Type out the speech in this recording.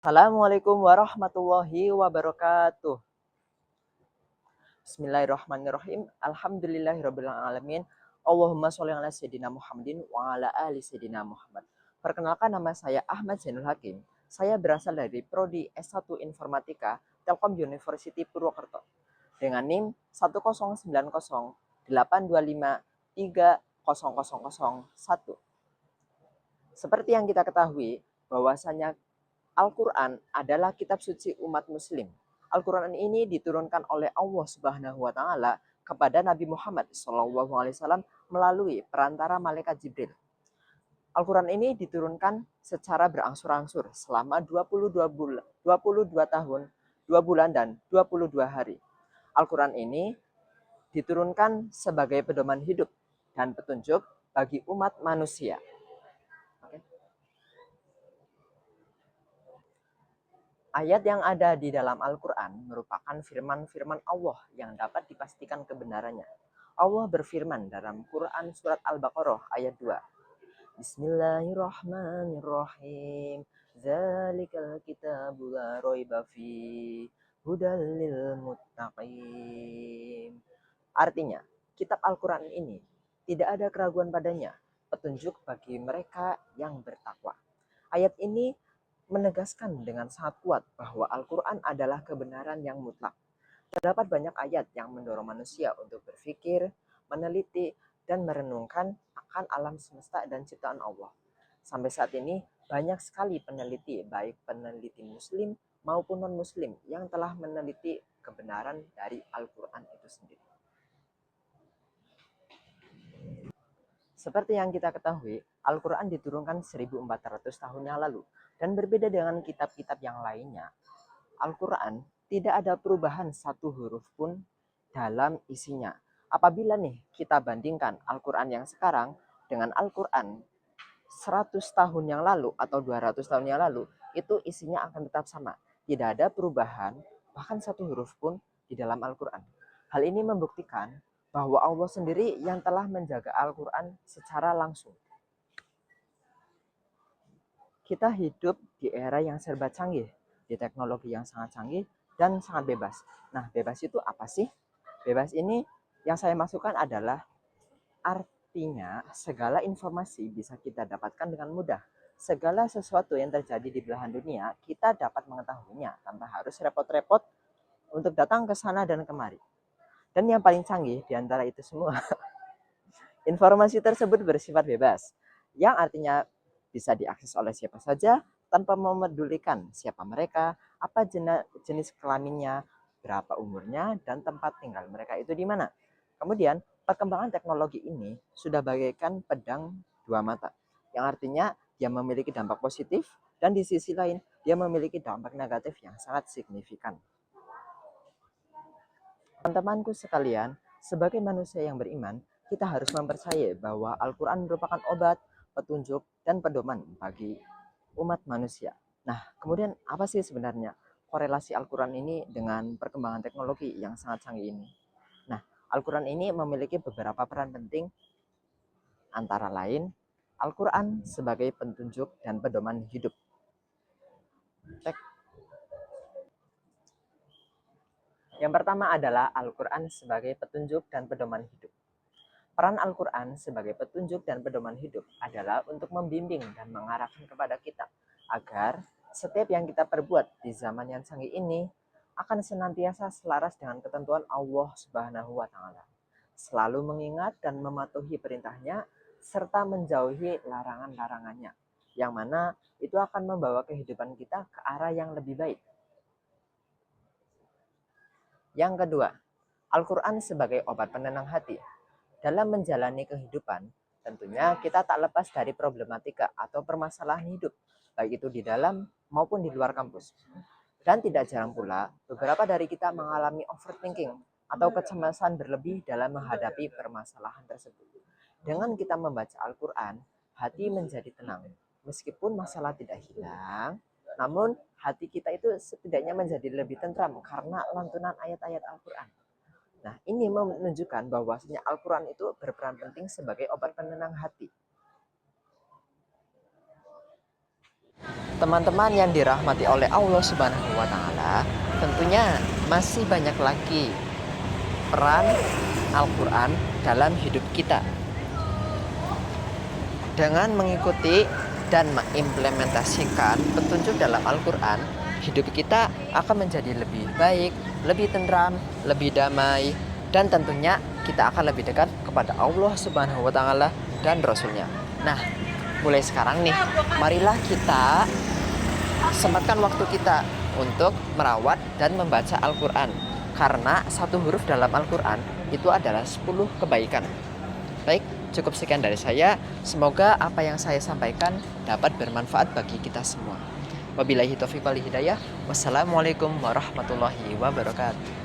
Assalamualaikum warahmatullahi wabarakatuh. Bismillahirrahmanirrahim. Alhamdulillahirabbil alamin. Allahumma sholli ala sayyidina Muhammadin wa ala ali sayyidina Muhammad. Perkenalkan, nama saya Ahmad Zainul Hakim. Saya berasal dari prodi S1 Informatika Telkom University Purwokerto dengan NIM 1090825300001. Seperti yang kita ketahui bahwasanya Al-Quran adalah kitab suci umat muslim. Al-Quran ini diturunkan oleh Allah Subhanahu wa Ta'ala kepada Nabi Muhammad SAW melalui perantara malaikat Jibril. Al-Quran ini diturunkan secara berangsur-angsur selama 22 tahun, 2 bulan, dan 22 hari. Al-Quran ini diturunkan sebagai pedoman hidup dan petunjuk bagi umat manusia. Ayat yang ada di dalam Al-Quran merupakan firman-firman Allah yang dapat dipastikan kebenarannya. Allah berfirman dalam Quran surat Al-Baqarah ayat 2. Bismillahirrahmanirrahim. Zalikal kitabu la raiba fi hudal lil muttaqin. Artinya, kitab Al-Quran ini tidak ada keraguan padanya, petunjuk bagi mereka yang bertakwa. Ayat ini menegaskan dengan sangat kuat bahwa Al-Quran adalah kebenaran yang mutlak. Terdapat banyak ayat yang mendorong manusia untuk berpikir, meneliti, dan merenungkan akan alam semesta dan ciptaan Allah. Sampai saat ini, banyak sekali peneliti, baik peneliti muslim maupun non-muslim, yang telah meneliti kebenaran dari Al-Quran itu sendiri. Seperti yang kita ketahui, Al-Quran diturunkan 1400 tahun yang lalu. Dan berbeda dengan kitab-kitab yang lainnya, Al-Quran tidak ada perubahan satu huruf pun dalam isinya. Apabila nih kita bandingkan Al-Quran yang sekarang dengan Al-Quran 100 tahun yang lalu atau 200 tahun yang lalu, itu isinya akan tetap sama. Tidak ada perubahan, bahkan satu huruf pun di dalam Al-Quran. Hal ini membuktikan bahwa Allah sendiri yang telah menjaga Al-Quran secara langsung. Kita hidup di era yang serba canggih, di teknologi yang sangat canggih dan sangat bebas. Nah, bebas itu apa sih? Bebas ini yang saya masukkan adalah artinya segala informasi bisa kita dapatkan dengan mudah. Segala sesuatu yang terjadi di belahan dunia, kita dapat mengetahuinya tanpa harus repot-repot untuk datang ke sana dan kemari. Dan yang paling canggih di antara itu semua, informasi tersebut bersifat bebas, yang artinya bisa diakses oleh siapa saja tanpa memedulikan siapa mereka, apa jenis kelaminnya, berapa umurnya, dan tempat tinggal mereka itu di mana. Kemudian, perkembangan teknologi ini sudah bagaikan pedang dua mata, yang artinya dia memiliki dampak positif dan di sisi lain dia memiliki dampak negatif yang sangat signifikan. Teman-temanku sekalian, sebagai manusia yang beriman, kita harus mempercayai bahwa Al-Quran merupakan obat, petunjuk, dan pedoman bagi umat manusia. Nah, kemudian apa sih sebenarnya korelasi Al-Quran ini dengan perkembangan teknologi yang sangat canggih ini? Nah, Al-Quran ini memiliki beberapa peran penting, antara lain Al-Quran sebagai petunjuk dan pedoman hidup. Yang pertama adalah Al-Quran sebagai petunjuk dan pedoman hidup. Peran Al-Quran sebagai petunjuk dan pedoman hidup adalah untuk membimbing dan mengarahkan kepada kita agar setiap yang kita perbuat di zaman yang canggih ini akan senantiasa selaras dengan ketentuan Allah Subhanahu wa Ta'ala. Selalu mengingat dan mematuhi perintahnya serta menjauhi larangan-larangannya, yang mana itu akan membawa kehidupan kita ke arah yang lebih baik. Yang kedua, Al-Quran sebagai obat penenang hati. Dalam menjalani kehidupan, tentunya kita tak lepas dari problematika atau permasalahan hidup, baik itu di dalam maupun di luar kampus. Dan tidak jarang pula, beberapa dari kita mengalami overthinking atau kecemasan berlebih dalam menghadapi permasalahan tersebut. Dengan kita membaca Al-Quran, hati menjadi tenang. Meskipun masalah tidak hilang, namun hati kita itu setidaknya menjadi lebih tentram karena lantunan ayat-ayat Al-Quran. Nah, ini menunjukkan bahwasanya Al-Quran itu berperan penting sebagai obat penenang hati. teman-teman yang dirahmati oleh Allah Subhanahu wa taala, tentunya masih banyak lagi peran Al-Qur'an dalam hidup kita. Dengan mengikuti dan mengimplementasikan petunjuk dalam Al-Qur'an, hidup kita akan menjadi lebih baik, lebih tentram, lebih damai, dan tentunya kita akan lebih dekat kepada Allah Subhanahu wa taala dan Rasul-Nya. Nah, mulai sekarang nih, marilah kita sempatkan waktu kita untuk merawat dan membaca Al-Qur'an, karena satu huruf dalam Al-Qur'an itu adalah 10 kebaikan. Baik, cukup sekian dari saya. Semoga apa yang saya sampaikan dapat bermanfaat bagi kita semua. Wabillahi taufiq wal hidayah. Wassalamualaikum warahmatullahi wabarakatuh.